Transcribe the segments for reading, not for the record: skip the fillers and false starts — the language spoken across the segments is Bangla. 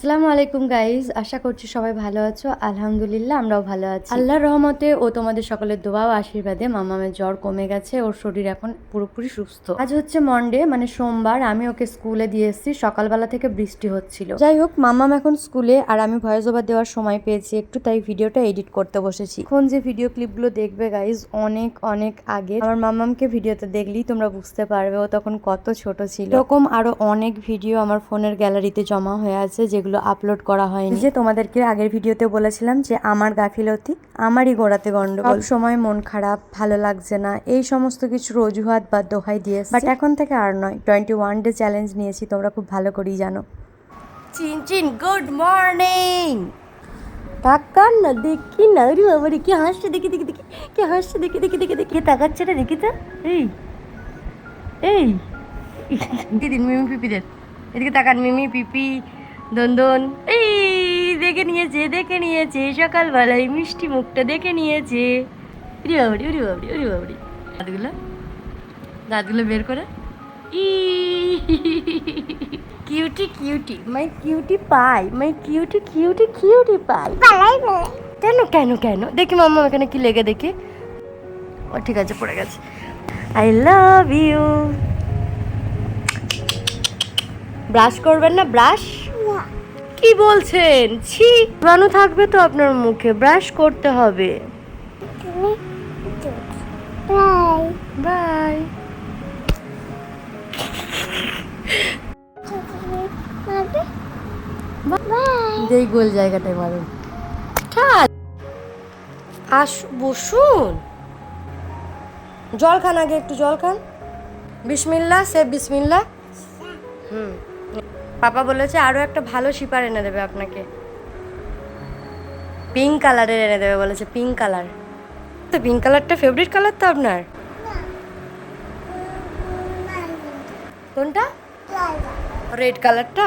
আসসালামু আলাইকুম গাইজ, আশা করছি সবাই ভালো আছো। আলহামদুলিল্লাহ আমরাও ভালো আছি আল্লাহর রহমতে ও তোমাদের সকলের দোয়া ও আশীর্বাদে। মামামের জ্বর কমে গেছে, ওর শরীর এখন পুরোপুরি সুস্থ। আজ হচ্ছে মন্ডে, মানে সোমবার। আমি ওকে স্কুলে দিয়ে এসেছি, সকালবেলা থেকে বৃষ্টি হচ্ছিল। যাই হোক, মামাম এখন স্কুলে আর আমি ভয়েস ওভার দেওয়ার সময় পেয়েছি একটু, তাই ভিডিওটা এডিট করতে বসেছি। এখন যে ভিডিও ক্লিপগুলো দেখবে গাইজ, অনেক অনেক আগে আমার মামামকে ভিডিওতে দেখলেই তোমরা বুঝতে পারবে ও তখন কত ছোট ছিল। এরকম আরো অনেক ভিডিও আমার ফোনের গ্যালারিতে জমা হয়ে আছে যেগুলো আপলোড করা হয়নি। যে তোমাদেরকে আগের ভিডিওতে বলেছিলাম যে আমার গাফিলতি, আমারই গোড়াতে গন্ডগোল, সময় মন খারাপ, ভালো লাগছে না, এই সমস্ত কিছুর অজুহাত বা দোহাই দিয়েছি। বাট এখন থেকে আর নয়, 21 ডে চ্যালেঞ্জ নিয়েছি, তোমরা খুব ভালো করেই জানো। চিন চিন গুড মর্নিং। তাকান না, দেখি না, রে বাবা রে, কি হাসছে, দেখি দেখি দেখি, কি হাসছে, দেখি দেখি দেখি দেখি, তাকাচ্ছে না, দেখি তো। এই এই দিদিন মিমি পিপিদের এদিকে তাকান, মিমি পিপি দন্দন এই দেখে নিয়েছে সকালবেলায় মিষ্টি মুখটা দেখে নিয়েছে। উরি বাবরি উরি বাবরি উরি বাবরি, দাঁতগুলো বের করে, ই cutie cutie, my cutie pie, my cutie cutie cutie pie. কেন কেন কেন দেখি মাম্মা এখানে কি লেগে, দেখি। ও ঠিক আছে, পড়ে গেছে। I love you. ব্রাশ করবেন না? ব্রাশ কি বলছেন? ছি, জীবাণু থাকবে তো আপনার মুখে, ব্রাশ করতে হবে। Bye bye. যেই গোল জায়গাটায় মারুন। বসুন, জল খান, আগে একটু জল খান। বিসমিল্লাহ, সে বিসমিল্লাহ। পাপা বলেছে আরো একটা ভালো শিপার এনে দেবে আপনাকে, পিঙ্ক কালারের এনে দেবে বলেছে, পিঙ্ক কালার। তো পিঙ্ক কালারটা ফেভারিট কালার তো আপনার? কোনটা? রেড কালারটা?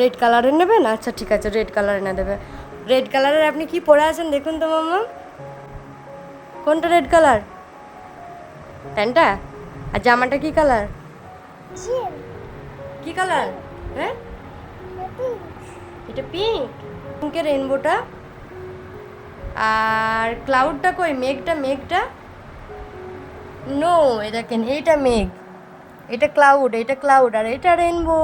রেড কালারের নেবেন? আচ্ছা ঠিক আছে, রেড কালার এনে দেবে। রেড কালারের আপনি কি পরে আছেন দেখুন তো মাম্মা, কোনটা রেড কালার? প্যান্টটা? আর জামাটা কি কালার? কি কালার? হ্যাঁ, এটা পিঙ্ক। পিঙ্কের রেইনবোটা। আর ক্লাউডটা কই? মেঘটা, মেঘটা নো, এটা কেন, এইটা মেঘ, এটা ক্লাউড, এটা ক্লাউড, আর এটা রেইনবো।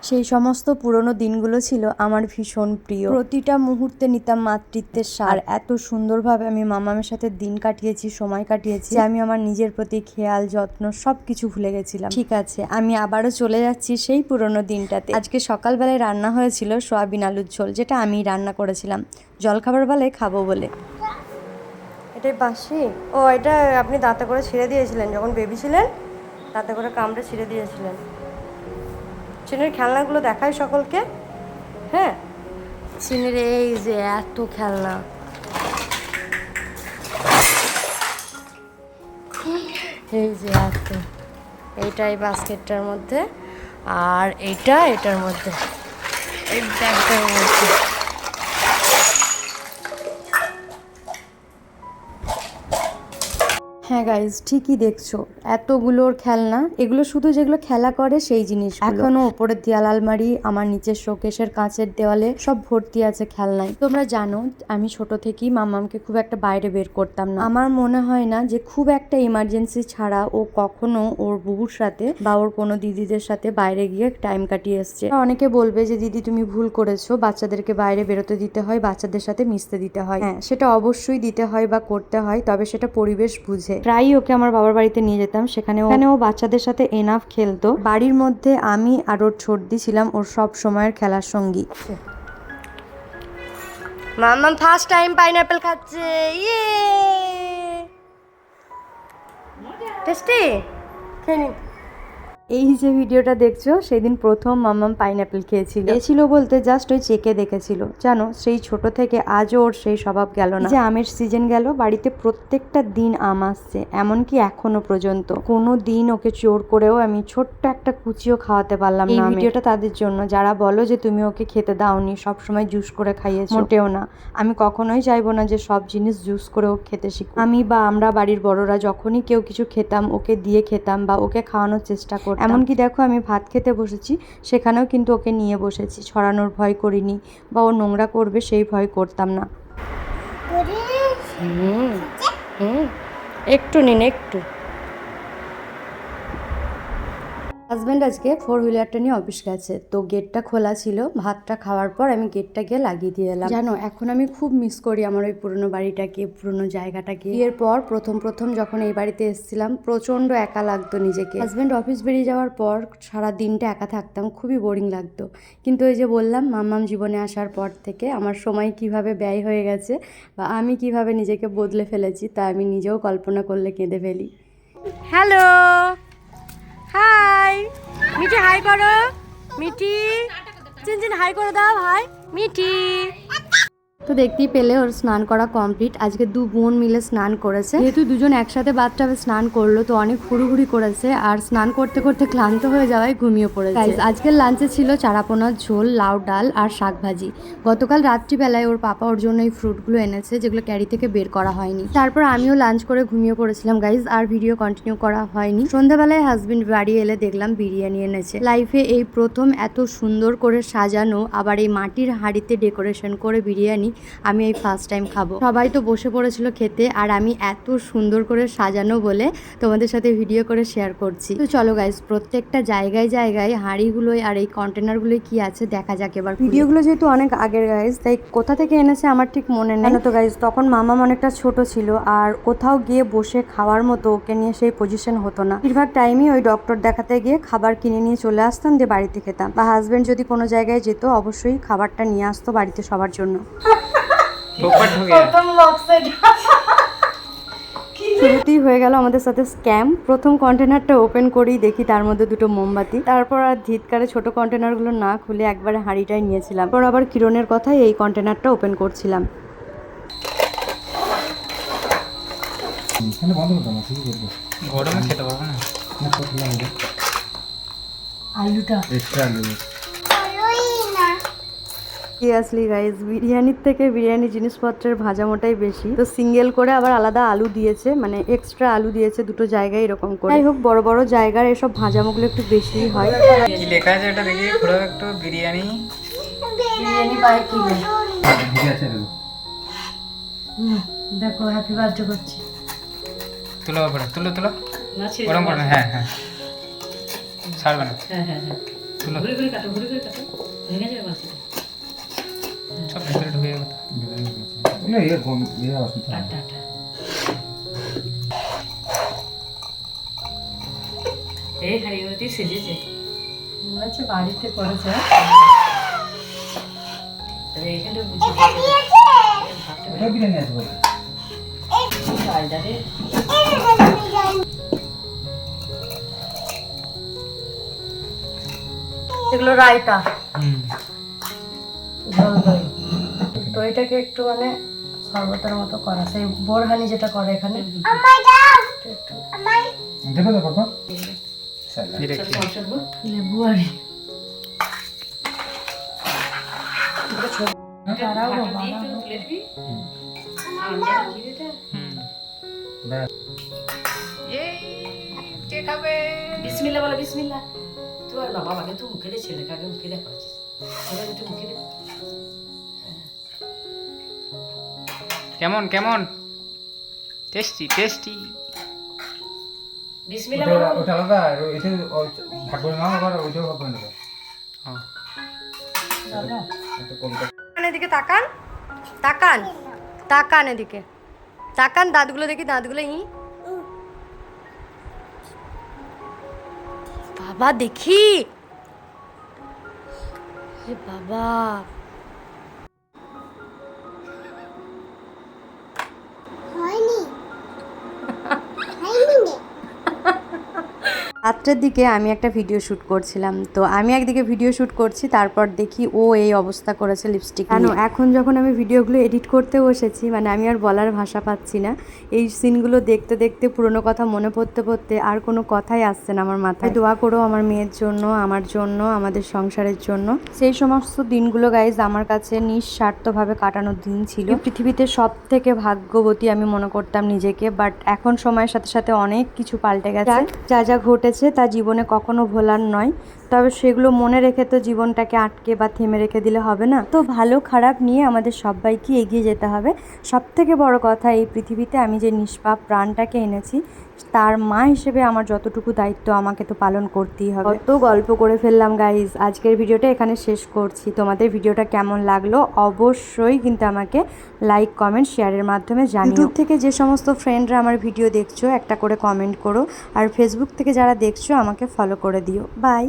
সেই সমস্ত পুরনো দিনগুলো ছিল আমার ভীষণ প্রিয়। প্রতিটা মুহূর্তে নিতাম মাতৃত্বের সার। এত সুন্দরভাবে আমি মামামের সাথে দিন কাটিয়েছি, সময় কাটিয়েছি, যে আমি আমার নিজের প্রতি খেয়াল যত্ন সবকিছু ভুলে গেছিলাম। ঠিক আছে, আমি আবারও চলে যাচ্ছি সেই পুরনো দিনটাতে। আজকে সকালবেলায় রান্না হয়েছিল সোয়াবিন আলুর ঝোল, যেটা আমি রান্না করেছিলাম জলখাবার বেলায় খাবো বলে। এটাই বাসি? ও, এটা আপনি দাঁতে করে ছিঁড়ে দিয়েছিলেন যখন বেবি ছিলেন, দাঁতে করে কামড়ে ছিঁড়ে দিয়েছিলেন। চিনির খেলনাগুলো দেখায় সকলকে। হ্যাঁ, চিনির এই যে এত খেলনা, এই যে এত, এইটা এই বাস্কেটটার মধ্যে, আর এইটা এটার মধ্যে, এই ব্যাগটার মধ্যে। হ্যাঁ গাইজ, ঠিকই দেখছো, এতগুলোর খেলনা। এগুলো শুধু যেগুলো খেলা করে সেই জিনিস। এখনো ওপরের দেয়াল আলমারি, আমার নিচের শোকেসের কাঁচের দেওয়ালে সব ভর্তি আছে খেলনায়। তোমরা জানো আমি ছোট থেকেই মামামকে খুব একটা বাইরে বের করতাম না। আমার মনে হয় না যে খুব একটা ইমার্জেন্সি ছাড়া ও কখনো ওর বুবুর সাথে বা ওর কোনো দিদিদের সাথে বাইরে গিয়ে টাইম কাটিয়ে এসছে। অনেকে বলবে যে দিদি তুমি ভুল করেছো, বাচ্চাদেরকে বাইরে বেরোতে দিতে হয়, বাচ্চাদের সাথে মিশতে দিতে হয়। হ্যাঁ, সেটা অবশ্যই দিতে হয় বা করতে হয়, তবে সেটা পরিবেশ বুঝে। প্রায়ই ওকে আমার বাবার বাড়িতে নিয়ে যেতাম, সেখানে ও বাচ্চাদের সাথে এনাফ খেলতো। বাড়ির মধ্যে আমি আর ওর ছোটদি ছিলাম ওর সব সময়ের খেলার সঙ্গী। মাম্মাম ফার্স্ট টাইম পাইনাপেল খাচ্ছে, ইয়ে টেস্টি। খেয়ে নিন। এই যে ভিডিওটা দেখছো, সেদিন প্রথম মাম্মাম পাইনাপেল খেয়েছিল। খেয়েছিল বলতে জাস্ট ওই চেকে দেখেছিল। জানো, সেই ছোট থেকে আজও ওর সেই স্বভাব গেল না। যে আমের সিজন গেল, বাড়িতে প্রত্যেকটা দিন আম আসছে, এমনকি এখনো পর্যন্ত কোনো দিন ওকে জোর করেও আমি ছোট্ট একটা কুচিও খাওয়াতে পারলাম না। এই ভিডিওটা তাদের জন্য যারা বলো যে তুমি ওকে খেতে দাওনি, সবসময় জুস করে খাইয়েছো। মোটেও না, আমি কখনোই চাইবো না যে সব জিনিস জুস করে ও খেতে শিখুক। আমি বা আমরা বাড়ির বড়রা যখনই কেউ কিছু খেতাম, ওকে দিয়ে খেতাম বা ওকে খাওয়ানোর চেষ্টা করতাম। এমনকি দেখো আমি ভাত খেতে বসেছি, সেখানেও কিন্তু ওকে নিয়ে বসেছি। ছড়ানোর ভয় করিনি বা ও নোংরা করবে সেই ভয় করতাম না। একটু নিন, একটু। হাজব্যান্ড আজকে 4 হুইলারটা নিয়ে অফিস গেছে, তো গেটটা খোলা ছিল। ভাতটা খাওয়ার পর আমি গেটটা গিয়ে লাগিয়ে দিয়ে এলাম। জানো, এখন আমি খুব মিস করি আমার ওই পুরনো বাড়িটাকে, পুরনো জায়গাটাকে। বিয়ের পর প্রথম যখন এই বাড়িতে এসেছিলাম, প্রচন্ড একা লাগতো নিজেকে। হাজব্যান্ড অফিস বেরিয়ে যাওয়ার পর সারা দিনটা একা থাকতাম, খুবই বোরিং লাগতো। কিন্তু ওই যে বললাম, মাম্মাম জীবনে আসার পর থেকে আমার সময় কিভাবে ব্যয় হয়ে গেছে বা আমি কিভাবে নিজেকে বদলে ফেলেছি, তা আমি নিজেও কল্পনা করলে কেঁদে ফেলি। হ্যালো, হাই মিঠি, হাই করো মিঠি, চিনচিন হাই করে দাও, হাই মিঠি। তো দেখতেই পেলে ওর স্নান করা কমপ্লিট। আজকে 2 বোন মিলে স্নান করেছে। যেহেতু দুজন একসাথে বাথটাবে স্নান করলো, তো অনেক হুড়ুহুড়ি করেছে আর স্নান করতে করতে ক্লান্ত হয়ে যাওয়ায় ঘুমিয়ে পড়েছে। আজকের লাঞ্চে ছিল চারাপোনার ঝোল, লাউ ডাল আর শাক ভাজি। গতকাল রাত্রিবেলায় ওর পাপা ওর জন্য এই ফ্রুটগুলো এনেছে, যেগুলো ক্যারি থেকে বের করা হয়নি। তারপর আমিও লাঞ্চ করে ঘুমিয়ে পড়েছিলাম গাইজ, আর ভিডিও কন্টিনিউ করা হয়নি। সন্ধ্যাবেলায় হাজবেন্ড বাড়ি এলে দেখলাম বিরিয়ানি এনেছে। লাইফে এই প্রথম এত সুন্দর করে সাজানো, আবার এই মাটির হাঁড়িতে ডেকোরেশন করে বিরিয়ানি আমি এই ফার্স্ট টাইম খাবো। সবাই তো বসে পড়েছিল খেতে, আর আমি এত সুন্দর করে সাজানো বলে তোমাদের সাথে ভিডিও করে শেয়ার করছি। তো চলো গাইজ, প্রত্যেকটা জায়গায় জায়গায় হাঁড়িগুলোই আর এই কন্টেনারগুলোই কি আছে দেখা যাক এবার। ভিডিওগুলো যেহেতু অনেক আগের গাইজ, তাই কোথা থেকে এনেছে আমার ঠিক মনে নেই। তো গাইজ, তখন মামাম অনেকটা ছোট ছিল, আর কোথাও গিয়ে বসে খাওয়ার মতো ওকে নিয়ে সেই পজিশন হতো না। বেশিরভাগ টাইমই ওই ডক্টর দেখাতে গিয়ে খাবার কিনে নিয়ে চলে আসতাম, দিয়ে বাড়িতে খেতাম। বা হাজবেন্ড যদি কোনো জায়গায় যেত, অবশ্যই খাবারটা নিয়ে আসতো বাড়িতে সবার জন্য। শুরুতেই হয়ে গেল আমাদের সাথে স্ক্যাম। প্রথম কন্টেনারটা ওপেন করেই দেখি তার মধ্যে 2টো মোমবাতি। তারপর আর ধিৎকারে ছোট কন্টেনারগুলো না খুলে একবারে হাঁড়িটাই নিয়েছিলাম। পর আবার কিরণের কথাই এই কন্টেনারটা ওপেন করছিলাম। আলুটা সিরিয়াসলি গাইজ, বিরিয়ানির থেকে বিরিয়ানি জিনিসপত্রের ভাজা মোটাই বেশি। তো সিঙ্গেল করে আবার আলাদা আলু দিয়েছে, মানে এক্সট্রা আলু দিয়েছে 2টো জায়গায় এরকম করে। যাই হোক, বড় বড় জায়গার এসব ভাজামুগুলো একটু বেশি হয়। কি লেখা আছে এটা দেখি পুরো একটু বিরিয়ানি বাই কিলো। দেখো, হ্যাপি বার্থডে করছি। তুলো উপরে, তুলো গরম করো। হ্যাঁ ছাড়বে না। তুলো ঘুরে কাটো, ভেঙে যাবে মাছটা। সব ভিতরে ঢুকে যাবে না, এই হাড়িগুলোতে সেজেছে মনে হচ্ছে বাড়িতে করেছে। এখানে বুঝি বিরিয়ানি আছে বলে এগুলো রায়তা, ঝোল দই। দইটাকে একটু মানে শরবতের মতো করা, সেই বোরহানি যেটা করে এখানে। লেবু আর বিসমিল্লাহ বলো, বিসমিল্লাহ। তুই আর বাবা আগে তুই মুখে দে, ছেলেকে আগে মুখে দে করেছিস, একটু মুখে দে। কেমন টেস্টি বিসমিল্লাহ বলো। ওটা আলাদা, আর এটা ভাগ করে নাও, আবার ওইটাও ভাগ করে নেবে। এদিকে তাকান এদিকে তাকান, দাঁতগুলো দেখি, দাঁতগুলো বাবা দেখি, বাবা রাত্রের দিকে আমি একটা ভিডিও শ্যুট করছিলাম। তো আমি একদিকে ভিডিও শ্যুট করছি, তারপর দেখি ও এই অবস্থা করেছে লিপস্টিক। কেন এখন যখন আমি ভিডিওগুলো এডিট করতে বসেছি, মানে আমি আর বলার ভাষা পাচ্ছি না। এই সিনগুলো দেখতে দেখতে পুরনো কথা মনে পড়তে আর কোনো কথাই আসছে না আমার মাথায়। দোয়া করো আমার মেয়ের জন্য, আমার জন্য, আমাদের সংসারের জন্য। সেই সমস্ত দিনগুলো গাইজ আমার কাছে নিঃস্বার্থভাবে কাটানোর দিন ছিল। পৃথিবীতে সব থেকে ভাগ্যবতী আমি মনে করতাম নিজেকে, বাট এখন সময়ের সাথে সাথে অনেক কিছু পাল্টে গেছে। যা ঘটে হয়েছে তা জীবনে কখনো ভোলার নয়, তবে সেগুলো মনে রেখে তো জীবনটাকে আটকে বা থেমে রেখে দিলে হবে না। তো ভালো খারাপ নিয়ে আমাদের সবাইকে এগিয়ে যেতে হবে। সবথেকে বড় কথা, এই পৃথিবীতে আমি যে নিষ্পাপ প্রাণটাকে এনেছি তার মা হিসেবে আমার যতটুকু দায়িত্ব আমাকে তো পালন করতেই হবে। কত গল্প করে ফেললাম গাইজ, আজকের ভিডিওটা এখানে শেষ করছি। তোমাদের ভিডিওটা কেমন লাগলো অবশ্যই কিন্তু আমাকে লাইক কমেন্ট শেয়ারের মাধ্যমে জানিও। ইউটিউব থেকে যে সমস্ত ফ্রেন্ডরা আমার ভিডিও দেখছো একটা করে কমেন্ট করো, আর ফেসবুক থেকে যারা দেখছো আমাকে ফলো করে দিও। বাই।